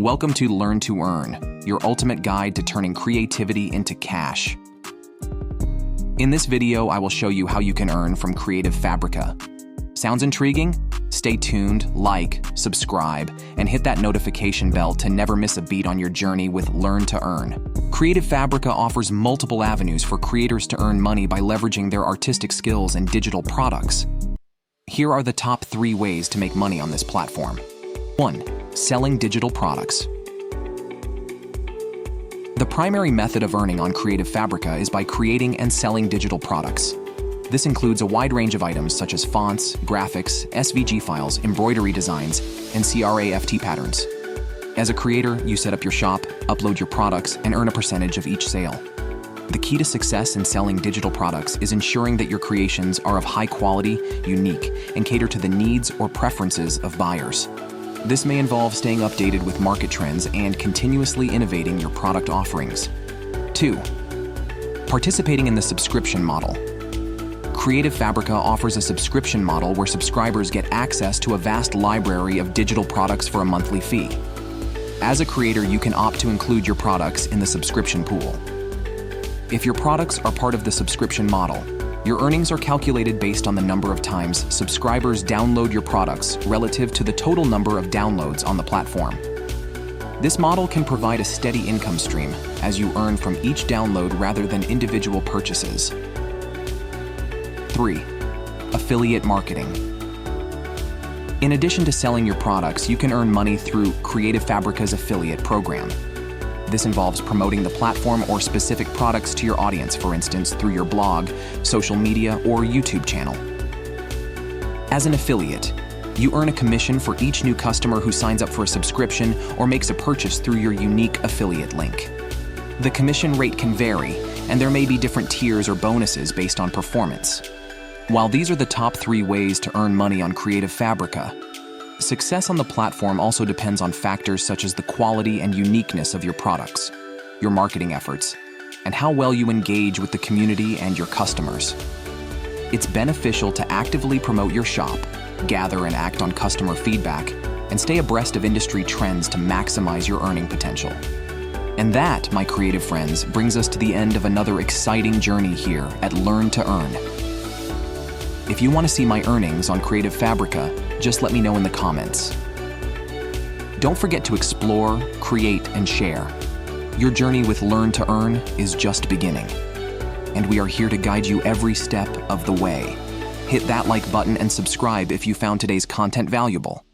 Welcome to Learn to Earn, your ultimate guide to turning creativity into cash. In this video, I will show you how you can earn from Creative Fabrica. Sounds intriguing? Stay tuned, like, subscribe, and hit that notification bell to never miss a beat on your journey with Learn to Earn. Creative Fabrica offers multiple avenues for creators to earn money by leveraging their artistic skills and digital products. Here are the top 3 ways to make money on this platform. 1. Selling digital products. The primary method of earning on Creative Fabrica is by creating and selling digital products. This includes a wide range of items such as fonts, graphics, SVG files, embroidery designs, and CRAFT patterns. As a creator, you set up your shop, upload your products, and earn a percentage of each sale. The key to success in selling digital products is ensuring that your creations are of high quality, unique, and cater to the needs or preferences of buyers. This may involve staying updated with market trends and continuously innovating your product offerings. 2. Participating in the subscription model. Creative Fabrica offers a subscription model where subscribers get access to a vast library of digital products for a monthly fee. As a creator, you can opt to include your products in the subscription pool. If your products are part of the subscription model, your earnings are calculated based on the number of times subscribers download your products relative to the total number of downloads on the platform. This model can provide a steady income stream as you earn from each download rather than individual purchases. 3. Affiliate marketing. In addition to selling your products, you can earn money through Creative Fabrica's affiliate program. This involves promoting the platform or specific products to your audience, for instance, through your blog, social media, or YouTube channel. As an affiliate, you earn a commission for each new customer who signs up for a subscription or makes a purchase through your unique affiliate link. The commission rate can vary, and there may be different tiers or bonuses based on performance. While these are the top 3 ways to earn money on Creative Fabrica, success on the platform also depends on factors such as the quality and uniqueness of your products, your marketing efforts, and how well you engage with the community and your customers. It's beneficial to actively promote your shop, gather and act on customer feedback, and stay abreast of industry trends to maximize your earning potential. And that, my creative friends, brings us to the end of another exciting journey here at Learn to Earn. If you want to see my earnings on Creative Fabrica, just let me know in the comments. Don't forget to explore, create, and share. Your journey with Learn to Earn is just beginning, and we are here to guide you every step of the way. Hit that like button and subscribe if you found today's content valuable.